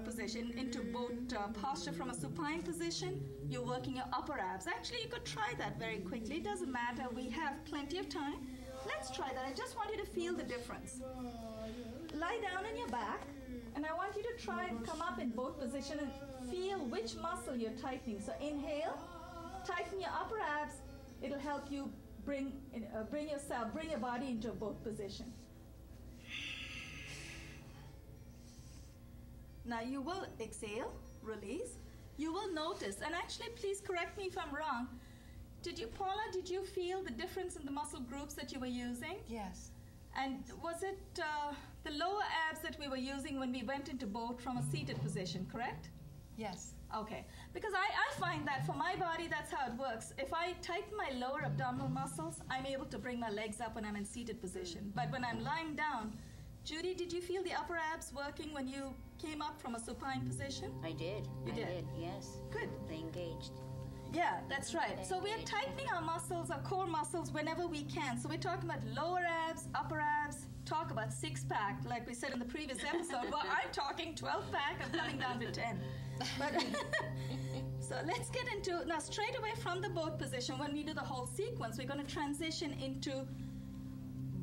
position into boat posture from a supine position, you're working your upper abs. Actually, you could try that very quickly. It doesn't matter. We have plenty of time. Let's try that. I just want you to feel the difference. Lie down on your back, and I want you to try and come up in boat position and feel which muscle you're tightening. So inhale, tighten your upper abs. It'll help you bring your body into a boat position. Now you will exhale, release. You will notice, and actually please correct me if I'm wrong. Paula, did you feel the difference in the muscle groups that you were using? Yes. And was it the lower abs that we were using when we went into boat from a seated position, correct? Yes. Okay. Because I find that for my body, that's how it works. If I tighten my lower abdominal muscles, I'm able to bring my legs up when I'm in seated position. But when I'm lying down, Judy, did you feel the upper abs working when you came up from a supine position? I did. You did? Yes. Good. They engaged. Yeah, that's right. So we're tightening our muscles, our core muscles, whenever we can. So we're talking about lower abs, upper abs, talk about six-pack, like we said in the previous episode. Well, I'm talking 12-pack, I'm coming down to 10. But so let's get into, now straight away from the boat position, when we do the whole sequence, we're going to transition into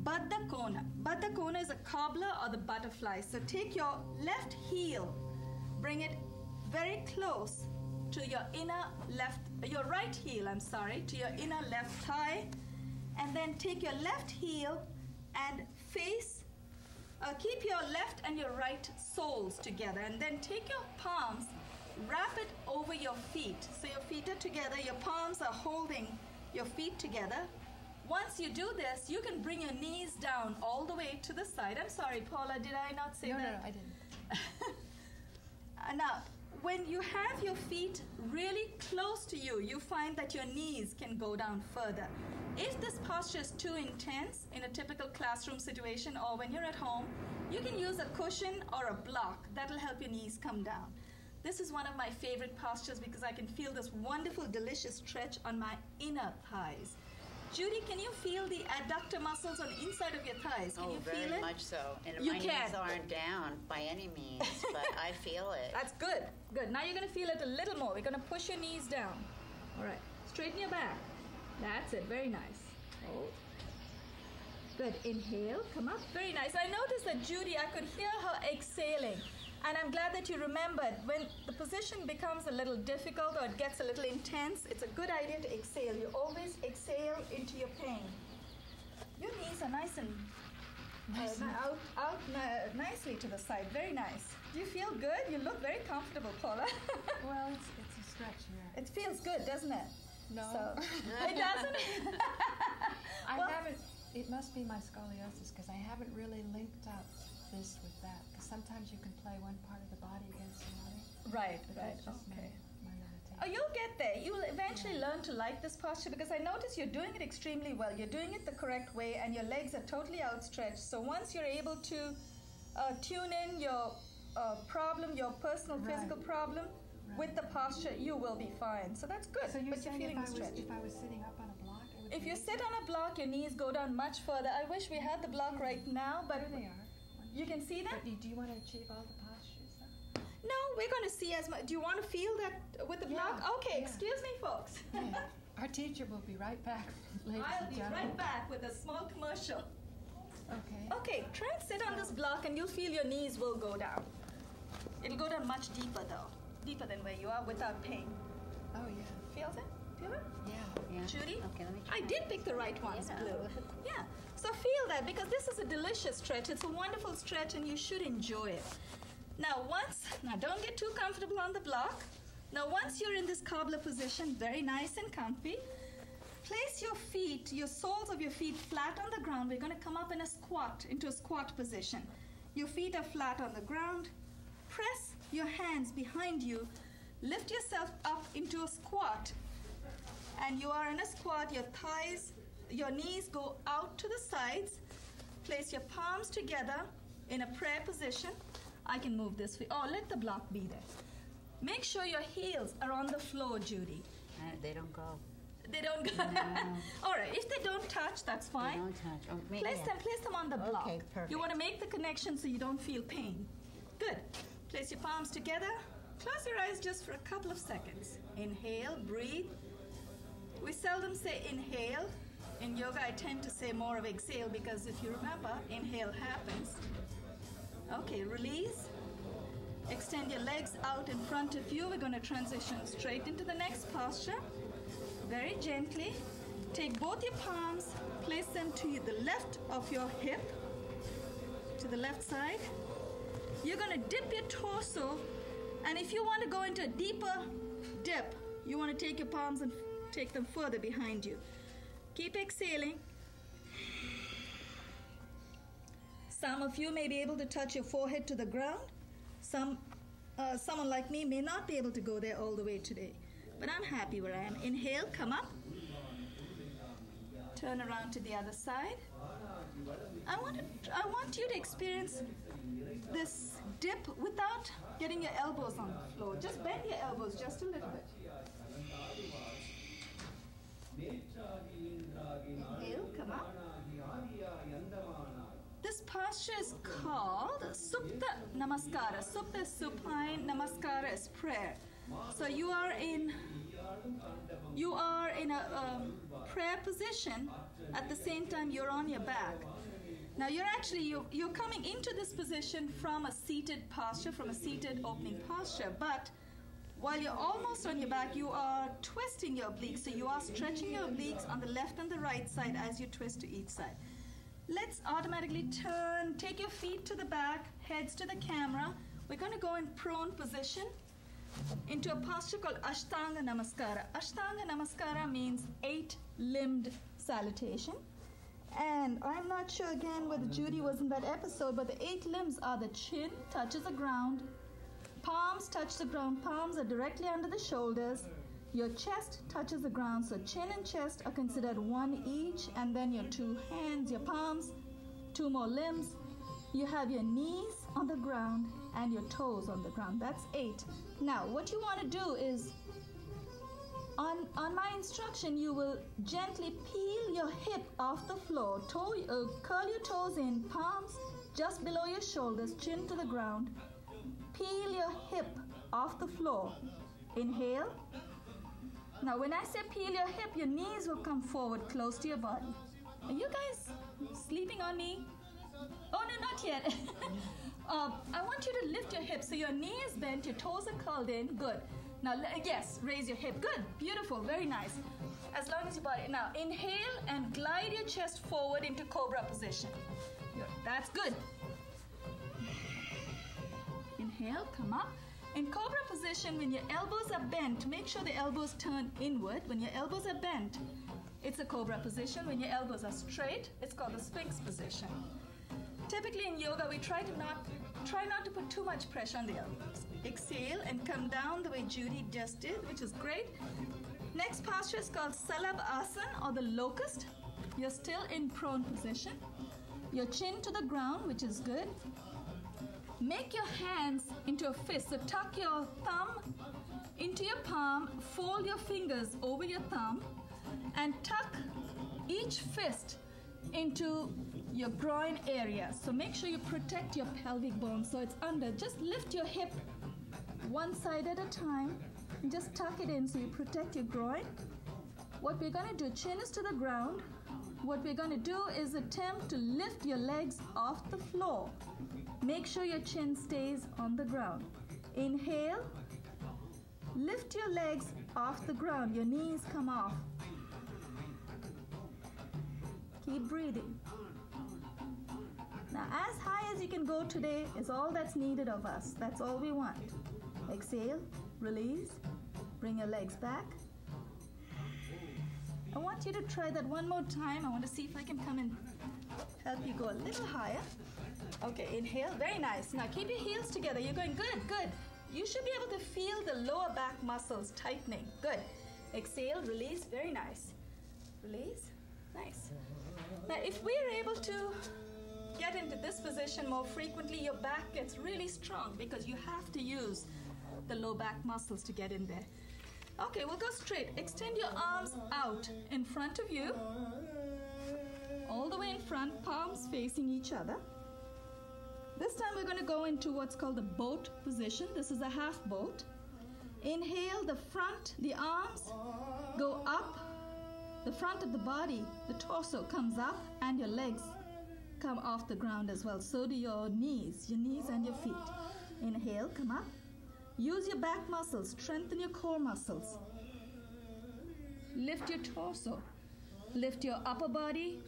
Baddha Kona. Baddha Kona is a cobbler or the butterfly. So take your left heel, bring it very close to your your right heel, to your inner left thigh, and then take your left heel and keep your left and your right soles together, and then take your palms, wrap it over your feet. So your feet are together, your palms are holding your feet together. Once you do this, you can bring your knees down all the way to the side. I'm sorry, Paula, did I not say that? No, I didn't. Now, when you have your feet really close to you, you find that your knees can go down further. If this posture is too intense in a typical classroom situation or when you're at home, you can use a cushion or a block. That'll help your knees come down. This is one of my favorite postures because I can feel this wonderful, delicious stretch on my inner thighs. Judy, can you feel the adductor muscles on the inside of your thighs? Can you feel it? Very much so. And You my can. knees aren't down by any means, but I feel it. That's good. Good. Now you're going to feel it a little more. We're going to push your knees down. All right. Straighten your back. That's it. Very nice. Hold. Good. Inhale. Come up. Very nice. I noticed that Judy, I could hear her exhaling. And I'm glad that you remembered when the position becomes a little difficult or it gets a little intense, it's a good idea to exhale. You always exhale into your pain. Your knees are nice and out nicely to the side. Very nice. Do you feel good? You look very comfortable, Paula. Well, it's a stretch here. It feels good, doesn't it? No. So, it doesn't? It must be my scoliosis because I haven't really linked up this with that. Because sometimes you can play one part of the body against another. Right. That's just my limitation. Oh, you'll get there. You will eventually learn to like this posture because I notice you're doing it extremely well. You're doing it the correct way and your legs are totally outstretched. So once you're able to tune in your problem, your personal physical problem with the posture, you will be fine. So that's good. So you're but you're saying feeling the stretch. if I was sitting up on a block, it would If you sit on a block, your knees go down much further. I wish we had the block right now, but there they are. you can see them? But do you want to achieve all the postures though? No, we're going to see as much. Do you want to feel that with the block? Yeah, Okay, yeah. excuse me, folks. Yeah. Our teacher will be right back, ladies I'll and be gentlemen. right back with a small commercial. Okay. Okay, try and sit on this block and you'll feel your knees will go down. It'll go down much deeper though. Deeper than where you are without pain. Oh, yeah. Feels it? Feel it? Yeah. Judy? Okay, let me try. I did pick the right ones, Yeah. Blue. Yeah. So feel that because this is a delicious stretch. It's a wonderful stretch and you should enjoy it. Now don't get too comfortable on the block. Now once you're in this cobbler position, very nice and comfy, place your feet, your soles of your feet flat on the ground. We're going to come up in into a squat position. Your feet are flat on the ground. Press your hands behind you. Lift yourself up into a squat. And you are in a squat, your knees go out to the sides. Place your palms together in a prayer position. I can move this way. Oh, let the block be there. Make sure your heels are on the floor, Judy. They don't go. They don't go. No. All right, if they don't touch, that's They fine. don't touch. Oh, Place them on the block. Okay, perfect. You want to make the connection so you don't feel pain. Good. Place your palms together. Close your eyes just for a couple of seconds. Inhale, breathe. We seldom say inhale. In yoga, I tend to say more of exhale because if you remember, inhale happens. Okay, release. Extend your legs out in front of you. We're going to transition straight into the next posture. Very gently. Take both your palms, place them to the left of your hip, to the left side. You're going to dip your torso, and if you want to go into a deeper dip, you want to take your palms and take them further behind you. Keep exhaling. Some of you may be able to touch your forehead to the ground. Someone like me may not be able to go there all the way today. But I'm happy where I am. Inhale, come up. Turn around to the other side. I want you to experience this dip without getting your elbows on the floor. Just bend your elbows just a little bit. Inhale, come up. This posture is called Supta Namaskara. Supta is supine, Namaskara is prayer. So you are in a prayer position. At the same time, you're on your back. Now you're coming into this position from a seated posture, from a seated opening posture. But while you're almost on your back, you are twisting your obliques. So you are stretching your obliques on the left and the right side as you twist to each side. Let's automatically turn, take your feet to the back, heads to the camera. We're going to go in prone position into a posture called Ashtanga Namaskara. Ashtanga Namaskara means 8-limbed salutation. And I'm not sure again whether Judy was in that episode, but the 8 limbs are the chin touches the ground, palms touch the ground, palms are directly under the shoulders, your chest touches the ground, so chin and chest are considered one each, and then your 2 hands, your palms, 2 more limbs. You have your knees on the ground and your toes on the ground. That's 8. Now, what you want to do is, on my instruction, you will gently peel your hip off the floor, curl your toes in, palms just below your shoulders, chin to the ground. Peel your hip off the floor. Inhale. Now, when I say peel your hip, your knees will come forward close to your body. Are you guys sleeping on me? Oh, no, not yet. I want you to lift your hips so your knee is bent, your toes are curled in. Good. Now, yes, raise your hip. Good. Beautiful. Very nice. As long as your body. Now, inhale and glide your chest forward into Cobra position. Good. That's good. Inhale, come up. In Cobra position, when your elbows are bent, make sure the elbows turn inward. When your elbows are bent, it's a Cobra position. When your elbows are straight, it's called the Sphinx position. Typically in yoga, we try not to put too much pressure on the elbows. Exhale and come down the way Judy just did, which is great. Next posture is called Salab Asana or the Locust. You're still in prone position. Your chin to the ground, which is good. Make your hands into a fist. So tuck your thumb into your palm, fold your fingers over your thumb, and tuck each fist into your groin area. So make sure you protect your pelvic bone so it's under. Just lift your hip one side at a time and just tuck it in so you protect your groin. What we're going to do, chin is to the ground. What we're going to do is attempt to lift your legs off the floor. Make sure your chin stays on the ground. Inhale. Lift your legs off the ground. Your knees come off. Keep breathing. Now, as high as you can go today is all that's needed of us. That's all we want. Exhale, release, bring your legs back. I want you to try that one more time. I want to see if I can come and help you go a little higher. Okay, inhale, very nice. Now keep your heels together. You're going good, good. You should be able to feel the lower back muscles tightening. Good. Exhale, release, very nice. Release, nice. Now if we're able to get into this position more frequently, your back gets really strong because you have to use the low back muscles to get in there. Okay, we'll go straight. Extend your arms out in front of you. All the way in front, palms facing each other. This time we're going to go into what's called the boat position. This is a half boat. Inhale, the arms go up. The front of the body, the torso comes up, and your legs come off the ground as well. So do your knees and your feet. Inhale, come up. Use your back muscles, strengthen your core muscles. Lift your torso. Lift your upper body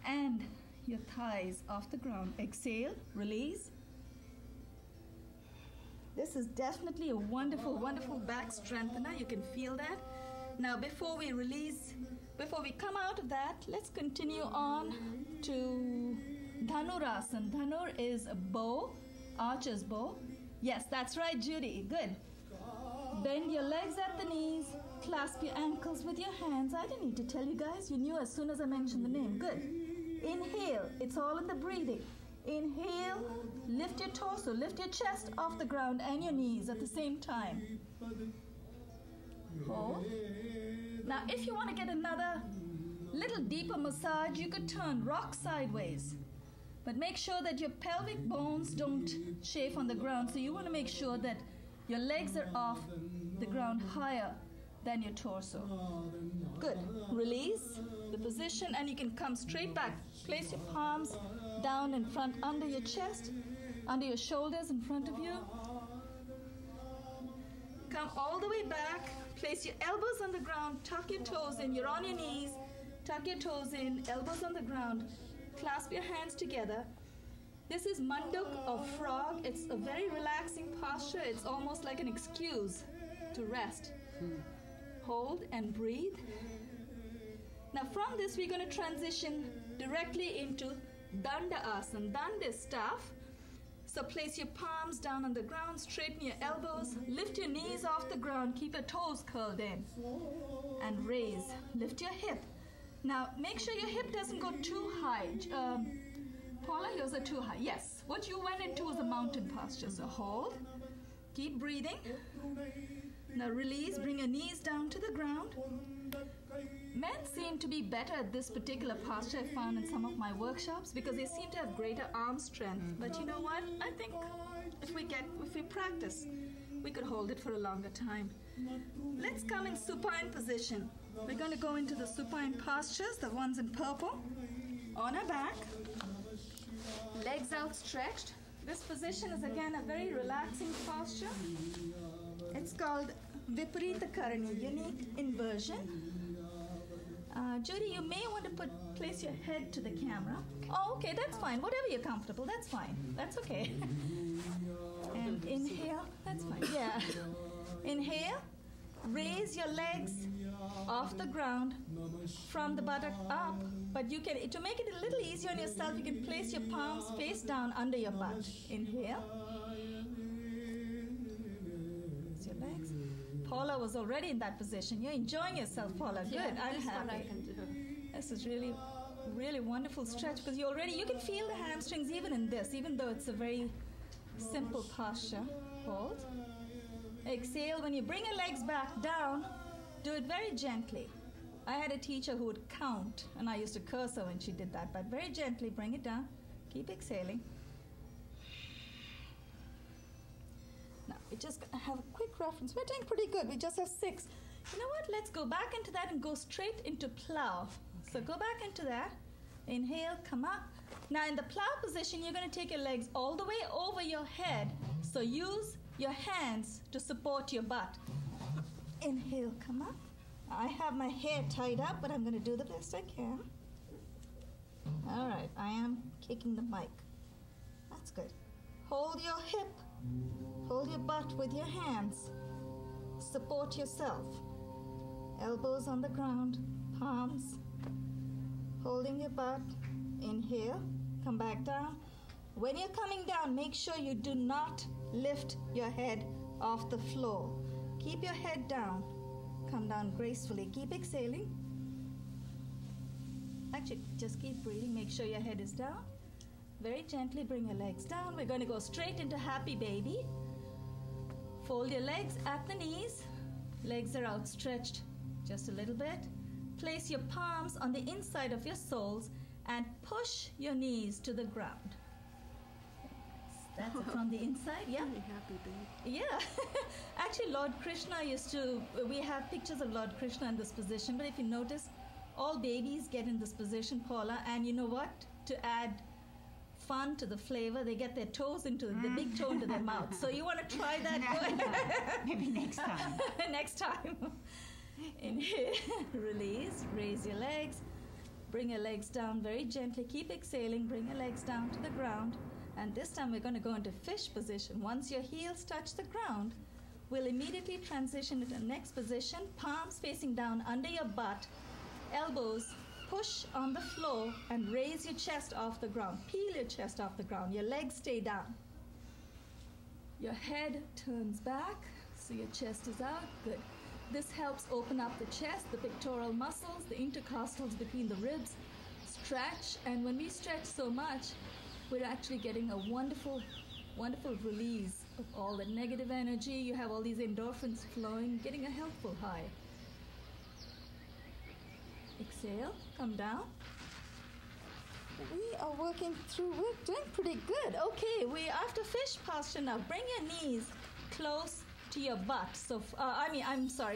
and your thighs off the ground. Exhale, release. This is definitely a wonderful, wonderful back strengthener. You can feel that. Now, before we come out of that, let's continue on to Dhanurasana. Dhanur is a bow, archer's bow. Yes, that's right, Judy. Good. Bend your legs at the knees. Clasp your ankles with your hands. I didn't need to tell you guys. You knew as soon as I mentioned the name. Good. Inhale. It's all in the breathing. Inhale. Lift your torso. Lift your chest off the ground and your knees at the same time. Hold. Now, if you want to get another little deeper massage, you could turn rock sideways. But make sure that your pelvic bones don't chafe on the ground. So you want to make sure that your legs are off the ground higher than your torso. Good. Release the position and you can come straight back. Place your palms down in front, under your chest, under your shoulders in front of you. Come all the way back. Place your elbows on the ground. Tuck your toes in. You're on your knees. Tuck your toes in. Elbows on the ground. Clasp your hands together. This is Manduk or frog. It's a very relaxing posture. It's almost like an excuse to rest. Hold and breathe. Now from this we're going to transition directly into Danda Asana. Danda is staff. So place your palms down on the ground, straighten your elbows, lift your knees off the ground, keep your toes curled in, and raise. Lift your hip. Now make sure your hip doesn't go too high. Paula, yours are too high. Yes, what you went into was a mountain posture. So hold, keep breathing. Now release, bring your knees down to the ground. Men seem to be better at this particular posture, I found in some of my workshops, because they seem to have greater arm strength. But you know what? I think if we practice, we could hold it for a longer time. Let's come in supine position. We're going to go into the supine postures, the ones in purple. On our back, legs outstretched. This position is again a very relaxing posture. It's called Viparita Karani, unique inversion. Judy, you may want to place your head to the camera. Oh, okay, that's fine. Whatever you're comfortable, that's fine. That's okay. And inhale, that's fine. Yeah. Inhale, raise your legs off the ground from the buttock up. But you can, to make it a little easier on yourself, you can place your palms face down under your butt. Inhale. Raise your legs. Paula was already in that position. You're enjoying yourself, Paula. Good. I'm happy. I can do. This is really, really wonderful stretch because you can feel the hamstrings even in this, even though it's a very simple posture. Hold. Exhale. When you bring your legs back down, do it very gently. I had a teacher who would count, and I used to curse her when she did that, but very gently bring it down. Keep exhaling. Now, we just have a quick reference. We're doing pretty good. We just have 6. You know what? Let's go back into that and go straight into plow. So go back into that. Inhale, come up. Now, in the plow position, you're going to take your legs all the way over your head. So use your hands to support your butt. Inhale, come up. I have my hair tied up, but I'm going to do the best I can. All right, I am kicking the mic. That's good. Hold your hip. Hold your butt with your hands. Support yourself. Elbows on the ground, palms. Holding your butt. Inhale, come back down. When you're coming down, make sure you do not lift your head off the floor. Keep your head down. Come down gracefully. Keep exhaling. Actually, just keep breathing. Make sure your head is down. Very gently bring your legs down. We're going to go straight into happy baby. Fold your legs at the knees. Legs are outstretched just a little bit. Place your palms on the inside of your soles and push your knees to the ground. That's it from the inside, yeah? Very happy baby. Yeah. Actually, Lord Krishna we have pictures of Lord Krishna in this position, but if you notice, all babies get in this position, Paula, and you know what? To add fun to the flavor, they get their toes into the big toe into their mouth. So you want to try that? Maybe next time. Next time. Inhale, release, raise your legs, bring your legs down very gently. Keep exhaling, bring your legs down to the ground. And this time we're going to go into fish position. Once your heels touch the ground, we'll immediately transition into the next position. Palms facing down under your butt, elbows push on the floor and raise your chest off the ground. Peel your chest off the ground. Your legs stay down. Your head turns back, so your chest is out. Good. This helps open up the chest, the pectoral muscles, the intercostals between the ribs. Stretch, and when we stretch so much, we're actually getting a wonderful, wonderful release of all the negative energy. You have all these endorphins flowing, getting a healthful high. Exhale, come down. We are working through, we're doing pretty good. Okay, we after fish posture now. Bring your knees close to your butt. So,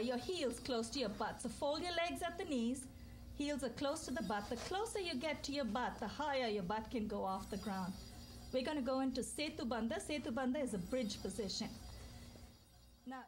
your heels close to your butt. So fold your legs at the knees. Heels are close to the butt. The closer you get to your butt, the higher your butt can go off the ground. We're going to go into Setu Bandha. Setu Bandha is a bridge position. Now,